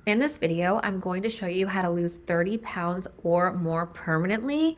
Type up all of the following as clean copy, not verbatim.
In this video, I'm going to show you how to lose 30 pounds or more permanently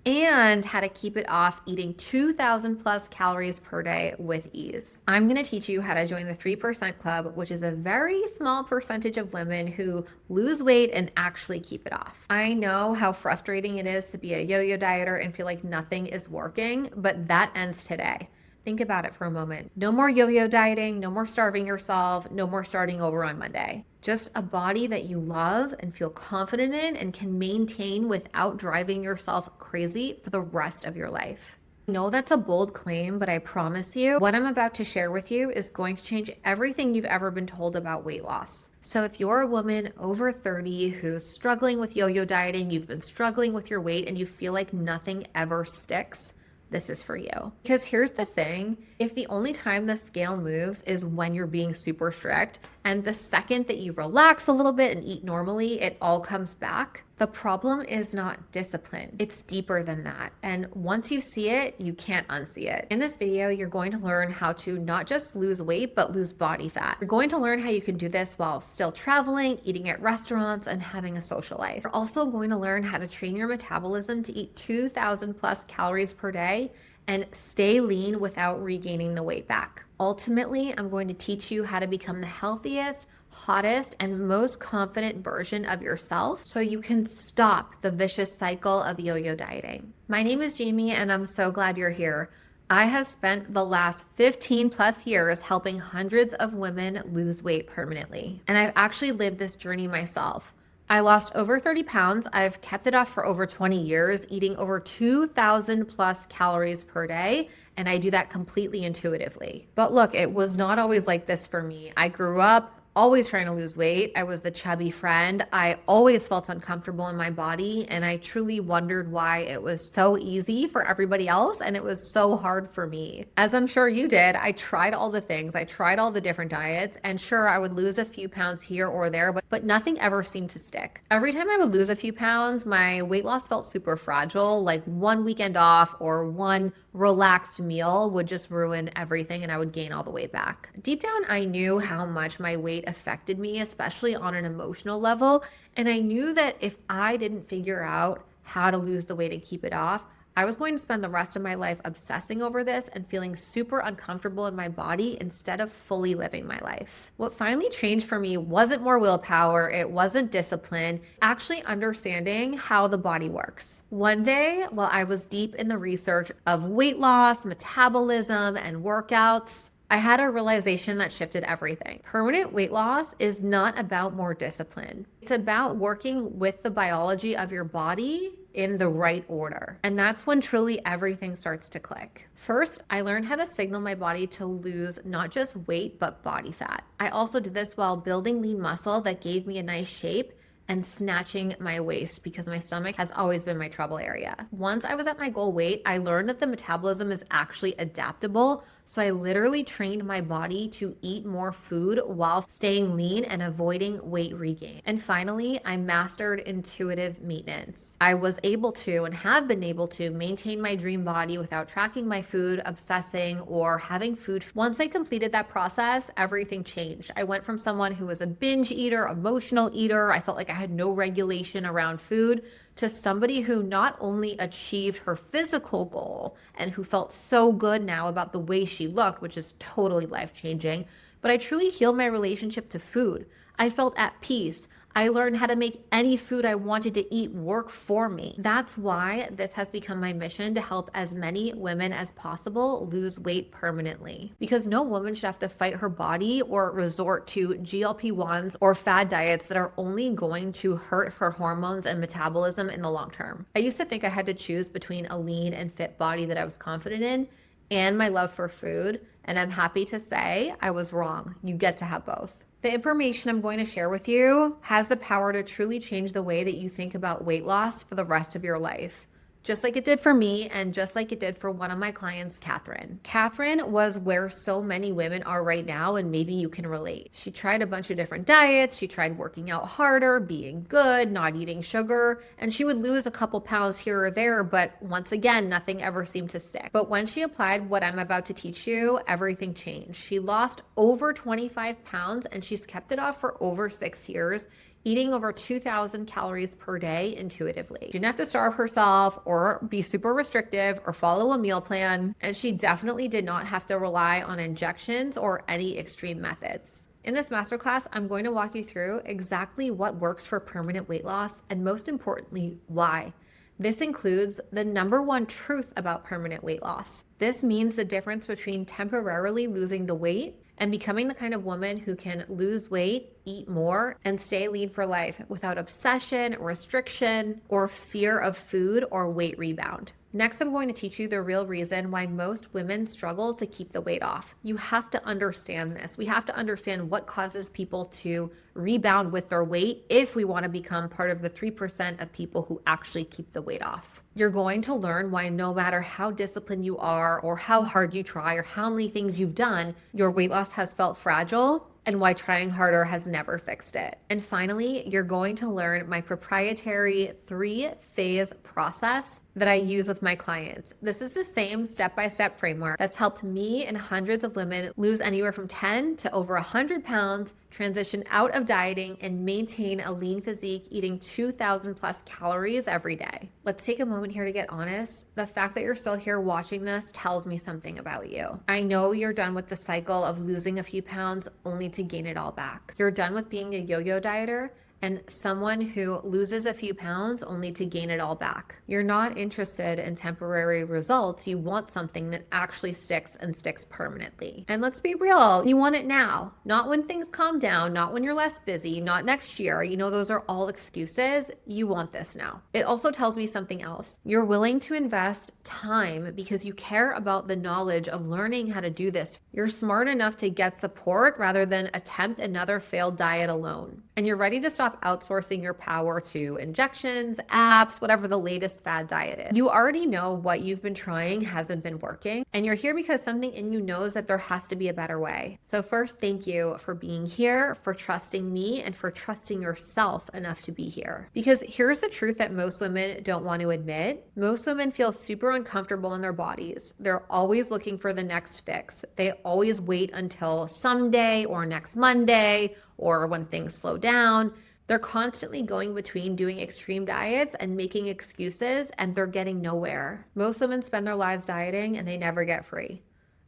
and how to keep it off eating 2,000 plus calories per day with ease. I'm going to teach you how to join the 3% Club, which is a very small percentage of women who lose weight and actually keep it off. I know how frustrating it is to be a yo-yo dieter and feel like nothing is working, but that ends today. Think about it for a moment. No more yo-yo dieting, no more starving yourself, no more starting over on Monday. Just a body that you love and feel confident in and can maintain without driving yourself crazy for the rest of your life. I know that's a bold claim, but I promise you, what I'm about to share with you is going to change everything you've ever been told about weight loss. So if you're a woman over 30 who's struggling with yo-yo dieting, you've been struggling with your weight, and you feel like nothing ever sticks, this is for you. Because here's the thing, if the only time the scale moves is when you're being super strict, and the second that you relax a little bit and eat normally, it all comes back. The problem is not discipline. It's deeper than that. And once you see it, you can't unsee it. In this video, you're going to learn how to not just lose weight, but lose body fat. You're going to learn how you can do this while still traveling, eating at restaurants, and having a social life. You're also going to learn how to train your metabolism to eat 2,000 plus calories per day and stay lean without regaining the weight back. Ultimately, I'm going to teach you how to become the healthiest, hottest, and most confident version of yourself so you can stop the vicious cycle of yo-yo dieting. My name is Jamie, and I'm so glad you're here. I have spent the last 15 plus years helping hundreds of women lose weight permanently, and I've actually lived this journey myself. I lost over 30 pounds. I've kept it off for over 20 years, eating over 2,000 plus calories per day. And I do that completely intuitively. But look, it was not always like this for me. I grew up always trying to lose weight. I was the chubby friend. I always felt uncomfortable in my body, and I truly wondered why it was so easy for everybody else and it was so hard for me. As I'm sure you did, I tried all the things. I tried all the different diets, and sure, I would lose a few pounds here or there, but nothing ever seemed to stick. Every time I would lose a few pounds, my weight loss felt super fragile, like one weekend off or one relaxed meal would just ruin everything and I would gain all the weight back. Deep down, I knew how much my weight affected me, especially on an emotional level. And I knew that if I didn't figure out how to lose the weight and keep it off, I was going to spend the rest of my life obsessing over this and feeling super uncomfortable in my body instead of fully living my life. What finally changed for me wasn't more willpower, it wasn't discipline, actually understanding how the body works. One day, while I was deep in the research of weight loss, metabolism, and workouts, I had a realization that shifted everything. Permanent weight loss is not about more discipline. It's about working with the biology of your body in the right order. And that's when truly everything starts to click. First, I learned how to signal my body to lose not just weight, but body fat. I also did this while building lean muscle that gave me a nice shape and snatching my waist because my stomach has always been my trouble area. Once I was at my goal weight, I learned that the metabolism is actually adaptable. So I literally trained my body to eat more food while staying lean and avoiding weight regain. And finally, I mastered intuitive maintenance. I was able to and have been able to maintain my dream body without tracking my food, obsessing, or having food. Once I completed that process, everything changed. I went from someone who was a binge eater, emotional eater, I felt like I had no regulation around food, to somebody who not only achieved her physical goal and who felt so good now about the way she looked, which is totally life-changing, but I truly healed my relationship to food. I felt at peace. I learned how to make any food I wanted to eat work for me. That's why this has become my mission, to help as many women as possible lose weight permanently. Because no woman should have to fight her body or resort to GLP-1s or fad diets that are only going to hurt her hormones and metabolism in the long term. I used to think I had to choose between a lean and fit body that I was confident in and my love for food, and I'm happy to say I was wrong. You get to have both. The information I'm going to share with you has the power to truly change the way that you think about weight loss for the rest of your life. Just like it did for me, and just like it did for one of my clients, Catherine. Catherine was where so many women are right now, and maybe you can relate. She tried a bunch of different diets. She tried working out harder, being good, not eating sugar, and she would lose a couple pounds here or there, but once again, nothing ever seemed to stick. But when she applied what I'm about to teach you, everything changed. She lost over 25 pounds, and she's kept it off for over 6 years, eating over 2,000 calories per day intuitively. She didn't have to starve herself or be super restrictive or follow a meal plan, and she definitely did not have to rely on injections or any extreme methods. In this masterclass, I'm going to walk you through exactly what works for permanent weight loss and, most importantly, why. This includes the number one truth about permanent weight loss. This means the difference between temporarily losing the weight and becoming the kind of woman who can lose weight, eat more, and stay lean for life without obsession, restriction, or fear of food or weight rebound. Next, I'm going to teach you the real reason why most women struggle to keep the weight off. You have to understand this. We have to understand what causes people to rebound with their weight if we want to become part of the 3% of people who actually keep the weight off. You're going to learn why no matter how disciplined you are or how hard you try or how many things you've done, your weight loss has felt fragile, and why trying harder has never fixed it. And finally, you're going to learn my proprietary 3-phase process that I use with my clients. This is the same step-by-step framework that's helped me and hundreds of women lose anywhere from 10 to over 100 pounds, transition out of dieting, and maintain a lean physique eating 2,000 plus calories every day. Let's take a moment here to get honest. The fact that you're still here watching this tells me something about you. I know you're done with the cycle of losing a few pounds only to gain it all back. You're done with being a yo-yo dieter and someone who loses a few pounds only to gain it all back. You're not interested in temporary results. You want something that actually sticks and sticks permanently. And let's be real, you want it now, not when things calm down, not when you're less busy, not next year. You know, those are all excuses. You want this now. It also tells me something else. You're willing to invest time because you care about the knowledge of learning how to do this. You're smart enough to get support rather than attempt another failed diet alone. And you're ready to stop outsourcing your power to injections, apps, whatever the latest fad diet is. You already know what you've been trying hasn't been working, and you're here because something in you knows that there has to be a better way. So first, thank you for being here, for trusting me, and for trusting yourself enough to be here. Because here's the truth that most women don't want to admit. Most women feel super uncomfortable in their bodies. They're always looking for the next fix. They always wait until someday or next Monday or when things slow down. They're constantly going between doing extreme diets and making excuses, and they're getting nowhere. Most women spend their lives dieting and they never get free.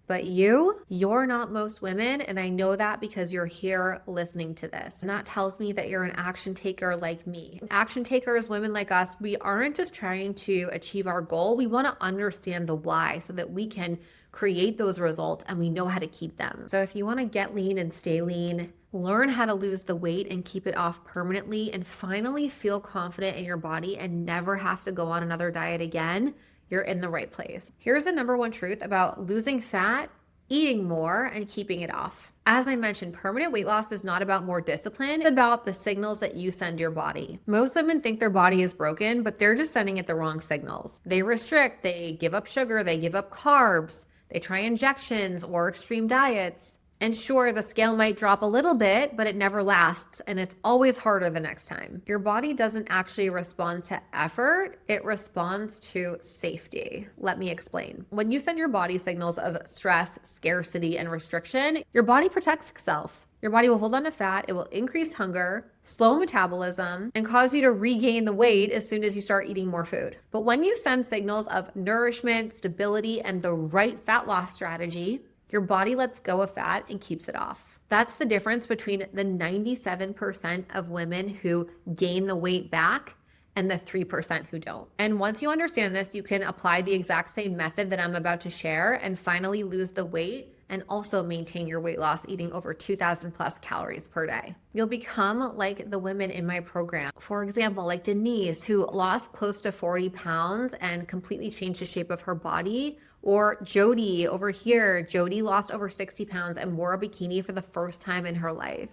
But you're not most women, and I know that because you're here listening to this. And that tells me that you're an action taker like me. Action takers, women like us, we aren't just trying to achieve our goal. We want to understand the why so that we can create those results and we know how to keep them. So if you want to get lean and stay lean, learn how to lose the weight and keep it off permanently, and finally feel confident in your body and never have to go on another diet again, you're in the right place. Here's the number one truth about losing fat, eating more, and keeping it off. As I mentioned, permanent weight loss is not about more discipline. It's about the signals that you send your body. Most women think their body is broken, but they're just sending it the wrong signals. They restrict, they give up sugar, they give up carbs, they try injections or extreme diets. And sure, the scale might drop a little bit, but it never lasts, and it's always harder the next time. Your body doesn't actually respond to effort, it responds to safety. Let me explain. When you send your body signals of stress, scarcity, and restriction, your body protects itself. Your body will hold on to fat, it will increase hunger, slow metabolism, and cause you to regain the weight as soon as you start eating more food. But when you send signals of nourishment, stability, and the right fat loss strategy, your body lets go of fat and keeps it off. That's the difference between the 97% of women who gain the weight back and the 3% who don't. And once you understand this, you can apply the exact same method that I'm about to share and finally lose the weight and also maintain your weight loss eating over 2,000 plus calories per day. You'll become like the women in my program. For example, like Denise, who lost close to 40 pounds and completely changed the shape of her body. Or Jody over here. Jody lost over 60 pounds and wore a bikini for the first time in her life.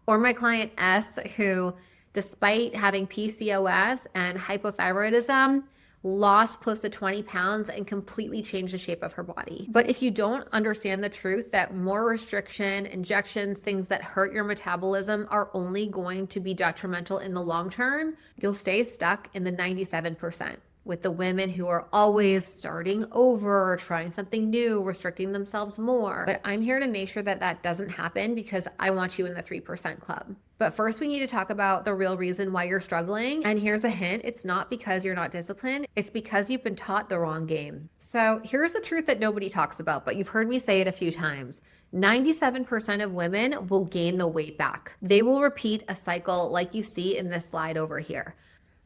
Or my client S, who, despite having PCOS and hypothyroidism, lost close to 20 pounds and completely changed the shape of her body. But if you don't understand the truth that more restriction, injections, things that hurt your metabolism are only going to be detrimental in the long term, you'll stay stuck in the 97%. with the women who are always starting over, trying something new, restricting themselves more. But I'm here to make sure that that doesn't happen because I want you in the 3% club. But first, we need to talk about the real reason why you're struggling. And here's a hint, it's not because you're not disciplined, it's because you've been taught the wrong game. So here's the truth that nobody talks about, but you've heard me say it a few times. 97% of women will gain the weight back. They will repeat a cycle like you see in this slide over here.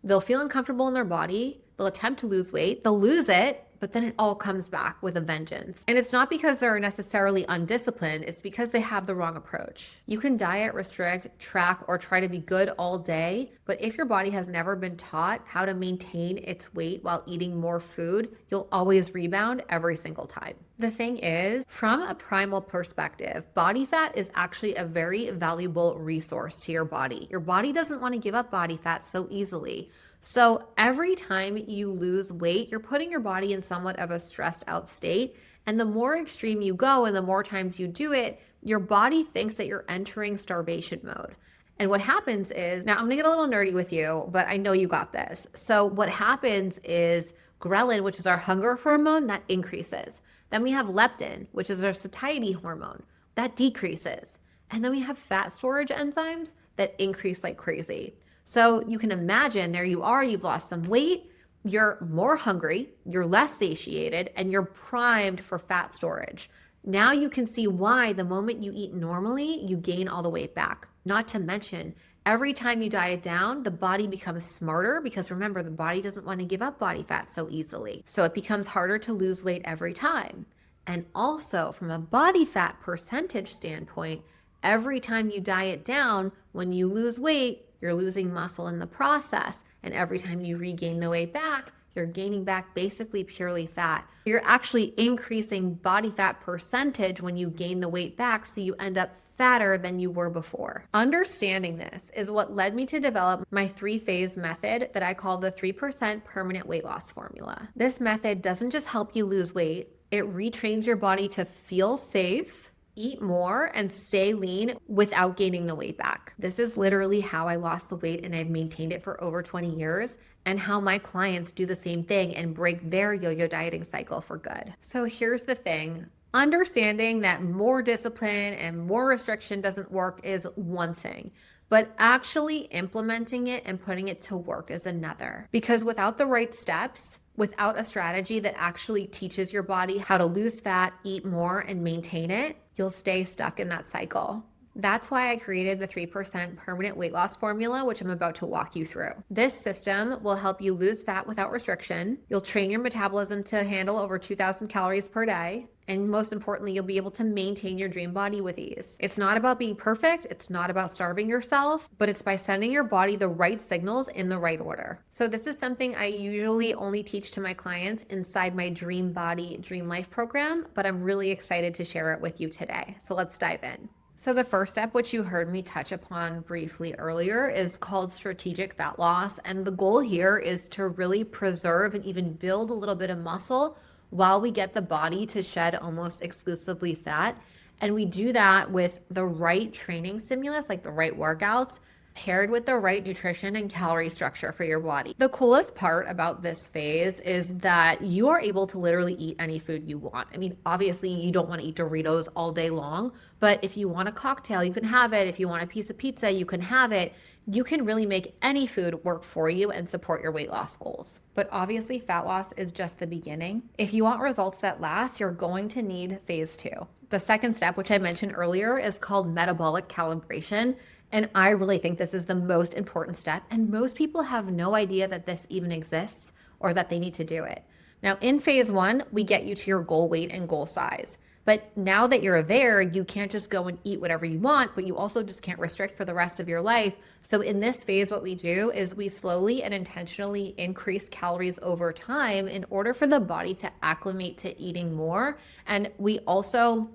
They'll feel uncomfortable in their body, they'll attempt to lose weight, they'll lose it, but then it all comes back with a vengeance. And it's not because they're necessarily undisciplined, it's because they have the wrong approach. You can diet, restrict, track, or try to be good all day, but if your body has never been taught how to maintain its weight while eating more food, you'll always rebound every single time. The thing is, from a primal perspective, body fat is actually a very valuable resource to your body. Your body doesn't want to give up body fat so easily. So every time you lose weight, you're putting your body in somewhat of a stressed out state. And the more extreme you go and the more times you do it, your body thinks that you're entering starvation mode. And what happens is, now I'm gonna get a little nerdy with you, but I know you got this. So what happens is ghrelin, which is our hunger hormone, that increases. Then we have leptin, which is our satiety hormone, that decreases. And then we have fat storage enzymes that increase like crazy. So you can imagine there you are, you've lost some weight, you're more hungry, you're less satiated, and you're primed for fat storage. Now you can see why the moment you eat normally, you gain all the weight back. Not to mention, every time you diet down, the body becomes smarter because remember, the body doesn't want to give up body fat so easily. So it becomes harder to lose weight every time. And also from a body fat percentage standpoint, every time you diet down, when you lose weight, you're losing muscle in the process. And every time you regain the weight back, you're gaining back basically purely fat. You're actually increasing body fat percentage when you gain the weight back, so you end up fatter than you were before. Understanding this is what led me to develop my 3-phase method that I call the 3% permanent weight loss formula. This method doesn't just help you lose weight, it retrains your body to feel safe, eat more, and stay lean without gaining the weight back. This is literally how I lost the weight and I've maintained it for over 20 years, and how my clients do the same thing and break their yo-yo dieting cycle for good. So here's the thing. Understanding that more discipline and more restriction doesn't work is one thing, but actually implementing it and putting it to work is another. Because without the right steps, without a strategy that actually teaches your body how to lose fat, eat more, and maintain it, you'll stay stuck in that cycle. That's why I created the 3% permanent weight loss formula, which I'm about to walk you through. This system will help you lose fat without restriction. You'll train your metabolism to handle over 2,000 calories per day. And most importantly, you'll be able to maintain your dream body with ease. It's not about being perfect. It's not about starving yourself, but it's by sending your body the right signals in the right order. So this is something I usually only teach to my clients inside my Dream Body, Dream Life program, but I'm really excited to share it with you today. So let's dive in. So the first step, which you heard me touch upon briefly earlier, is called strategic fat loss. And the goal here is to really preserve and even build a little bit of muscle while we get the body to shed almost exclusively fat. And we do that with the right training stimulus, like the right workouts, paired with the right nutrition and calorie structure for your body. The coolest part about this phase is that you are able to literally eat any food you want. I mean, obviously you don't want to eat Doritos all day long, but if you want a cocktail, you can have it. If you want a piece of pizza, you can have it. You can really make any food work for you and support your weight loss goals. But obviously fat loss is just the beginning. If you want results that last, you're going to need phase 2. The second step, which I mentioned earlier, is called metabolic calibration. And I really think this is the most important step. And most people have no idea that this even exists or that they need to do it. Now, in phase 1, we get you to your goal weight and goal size. But now that you're there, you can't just go and eat whatever you want, but you also just can't restrict for the rest of your life. So in this phase, what we do is we slowly and intentionally increase calories over time in order for the body to acclimate to eating more. And we also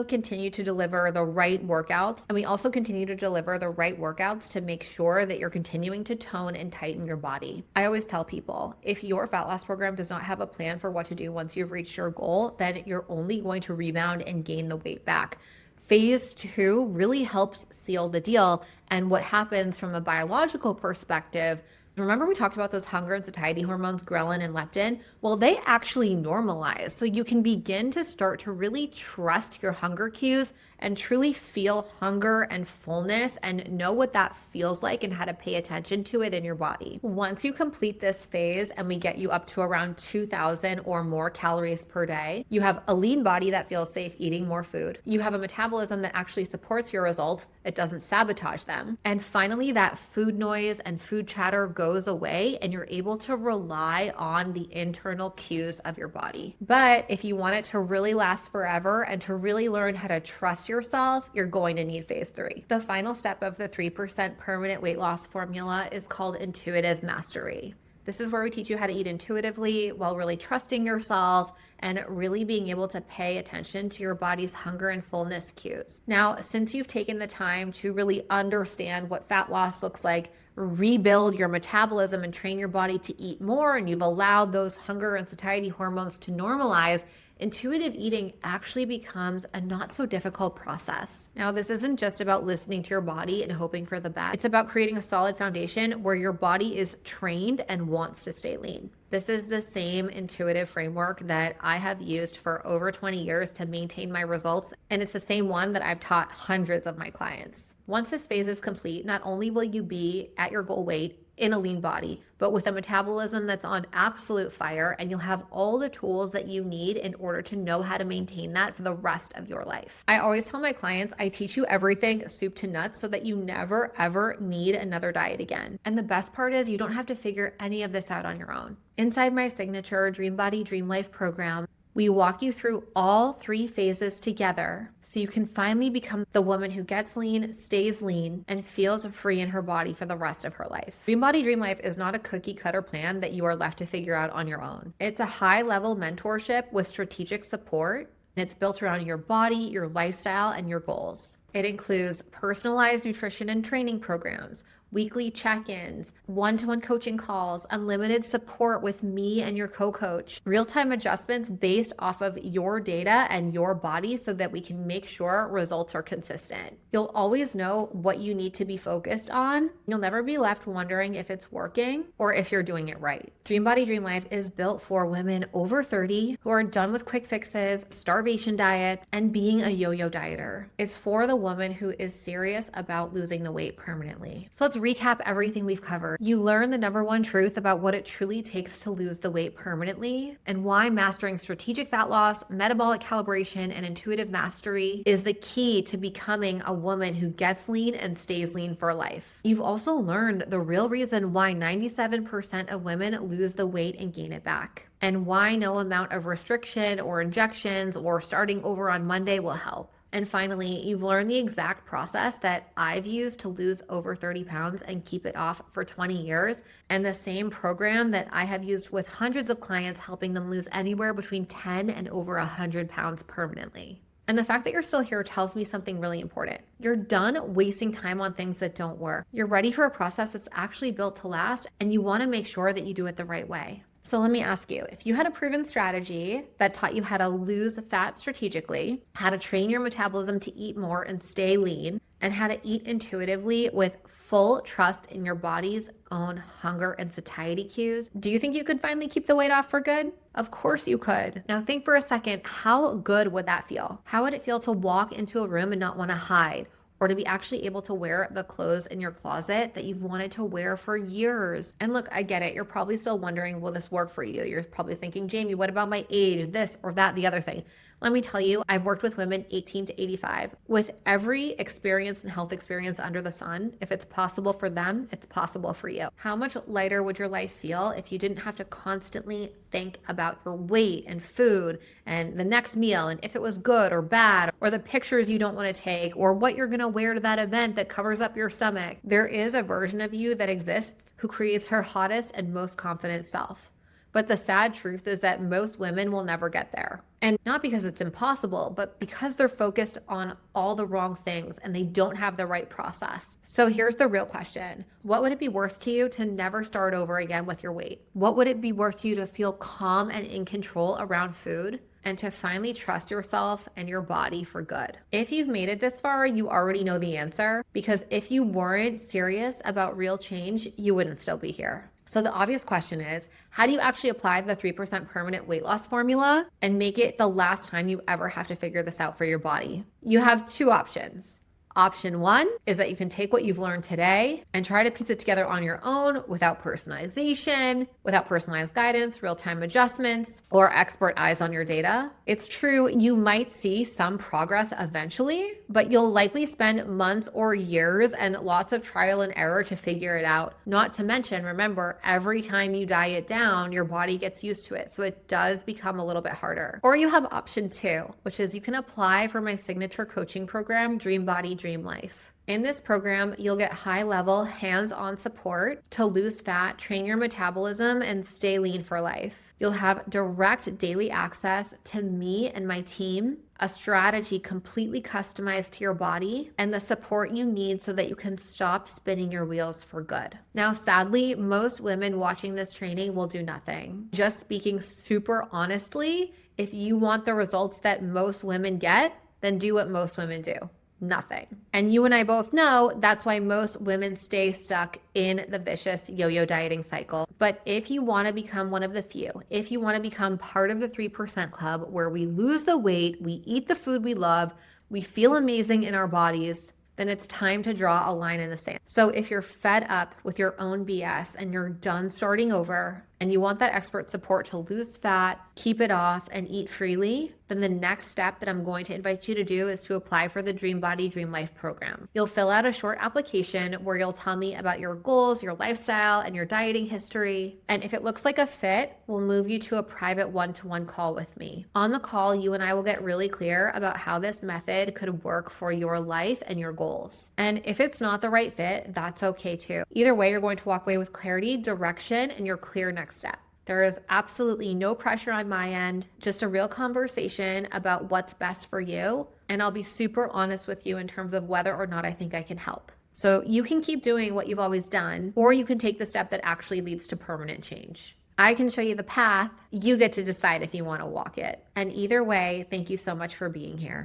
continue to deliver the right workouts. And we also continue to deliver the right workouts to make sure that you're continuing to tone and tighten your body. I always tell people, if your fat loss program does not have a plan for what to do once you've reached your goal, then you're only going to rebound and gain the weight back. Phase 2 really helps seal the deal. And what happens from a biological perspective, Remember we talked about those hunger and satiety hormones, ghrelin and leptin? Well, they actually normalize. So you can begin to start to really trust your hunger cues and truly feel hunger and fullness and know what that feels like and how to pay attention to it in your body. Once you complete this phase and we get you up to around 2,000 or more calories per day, you have a lean body that feels safe eating more food. You have a metabolism that actually supports your results. It doesn't sabotage them. And finally, that food noise and food chatter goes away and you're able to rely on the internal cues of your body. But if you want it to really last forever and to really learn how to trust yourself, you're going to need phase 3. The final step of the 3% permanent weight loss formula is called intuitive mastery. This is where we teach you how to eat intuitively while really trusting yourself and really being able to pay attention to your body's hunger and fullness cues. Now, since you've taken the time to really understand what fat loss looks like, rebuild your metabolism and train your body to eat more, and you've allowed those hunger and satiety hormones to normalize, intuitive eating actually becomes a not so difficult process. Now, this isn't just about listening to your body and hoping for the best. It's about creating a solid foundation where your body is trained and wants to stay lean. This is the same intuitive framework that I have used for over 20 years to maintain my results, and it's the same one that I've taught hundreds of my clients. Once this phase is complete, not only will you be at your goal weight in a lean body, but with a metabolism that's on absolute fire, and you'll have all the tools that you need in order to know how to maintain that for the rest of your life. I always tell my clients, I teach you everything soup to nuts so that you never ever need another diet again. And the best part is you don't have to figure any of this out on your own. Inside my signature Dream Body Dream Life program, we walk you through all 3 phases together so you can finally become the woman who gets lean, stays lean, and feels free in her body for the rest of her life. Dream Body Dream Life is not a cookie cutter plan that you are left to figure out on your own. It's a high level mentorship with strategic support, and it's built around your body, your lifestyle, and your goals. It includes personalized nutrition and training programs, weekly check-ins, one-to-one coaching calls, unlimited support with me and your co-coach, real-time adjustments based off of your data and your body so that we can make sure results are consistent. You'll always know what you need to be focused on. You'll never be left wondering if it's working or if you're doing it right. Dream Body Dream Life is built for women over 30 who are done with quick fixes, starvation diets, and being a yo-yo dieter. It's for the woman who is serious about losing the weight permanently. So let's recap everything we've covered. You learn the number one truth about what it truly takes to lose the weight permanently and why mastering strategic fat loss, metabolic calibration, and intuitive mastery is the key to becoming a woman who gets lean and stays lean for life. You've also learned the real reason why 97% of women lose the weight and gain it back, and why no amount of restriction or injections or starting over on Monday will help. And finally, you've learned the exact process that I've used to lose over 30 pounds and keep it off for 20 years, and the same program that I have used with hundreds of clients, helping them lose anywhere between 10 and over 100 pounds permanently. And the fact that you're still here tells me something really important. You're done wasting time on things that don't work. You're ready for a process that's actually built to last, and you want to make sure that you do it the right way. So let me ask you, if you had a proven strategy that taught you how to lose fat strategically, how to train your metabolism to eat more and stay lean, and how to eat intuitively with full trust in your body's own hunger and satiety cues, do you think you could finally keep the weight off for good? Of course you could. Now think for a second, how good would that feel? How would it feel to walk into a room and not want to hide? Or to be actually able to wear the clothes in your closet that you've wanted to wear for years? And look, I get it. You're probably still wondering, will this work for you? You're probably thinking, Jamie, what about my age, this or that, the other thing? Let me tell you, I've worked with women 18 to 85. With every experience and health experience under the sun, if it's possible for them, it's possible for you. How much lighter would your life feel if you didn't have to constantly think about your weight and food and the next meal and if it was good or bad, or the pictures you don't want to take, or what you're going to wear to that event that covers up your stomach? There is a version of you that exists who creates her hottest and most confident self. But the sad truth is that most women will never get there. And not because it's impossible, but because they're focused on all the wrong things and they don't have the right process. So here's the real question. What would it be worth to you to never start over again with your weight? What would it be worth to you to feel calm and in control around food? and to finally trust yourself and your body for good. If you've made it this far, you already know the answer, because if you weren't serious about real change, you wouldn't still be here. So the obvious question is, how do you actually apply the 3% permanent weight loss formula and make it the last time you ever have to figure this out for your body? You have two options. Option one is that you can take what you've learned today and try to piece it together on your own without personalization, without personalized guidance, real-time adjustments, or expert eyes on your data. It's true, you might see some progress eventually, but you'll likely spend months or years and lots of trial and error to figure it out. Not to mention, remember, every time you diet down, your body gets used to it, so it does become a little bit harder. Or you have option two, which is you can apply for my signature coaching program, Dream Body, Dream Life. In this program, you'll get high-level, hands-on support to lose fat, train your metabolism, and stay lean for life. You'll have direct daily access to me and my team, a strategy completely customized to your body, and the support you need so that you can stop spinning your wheels for good. Now, sadly, most women watching this training will do nothing. Just speaking super honestly, if you want the results that most women get, then do what most women do. Nothing. And you and I both know that's why most women stay stuck in the vicious yo-yo dieting cycle. But if you want to become one of the few, if you want to become part of the 3% club where we lose the weight, we eat the food we love, we feel amazing in our bodies, then it's time to draw a line in the sand. So if you're fed up with your own BS and you're done starting over and you want that expert support to lose fat, keep it off, and eat freely, then the next step that I'm going to invite you to do is to apply for the Dream Body, Dream Life program. You'll fill out a short application where you'll tell me about your goals, your lifestyle, and your dieting history. And if it looks like a fit, we'll move you to a private one-to-one call with me. On the call, you and I will get really clear about how this method could work for your life and your goals. And if it's not the right fit, that's okay too. Either way, you're going to walk away with clarity, direction, and your clear next step. There is absolutely no pressure on my end, just a real conversation about what's best for you. And I'll be super honest with you in terms of whether or not I think I can help. So you can keep doing what you've always done, or you can take the step that actually leads to permanent change. I can show you the path. You get to decide if you want to walk it. And either way, thank you so much for being here.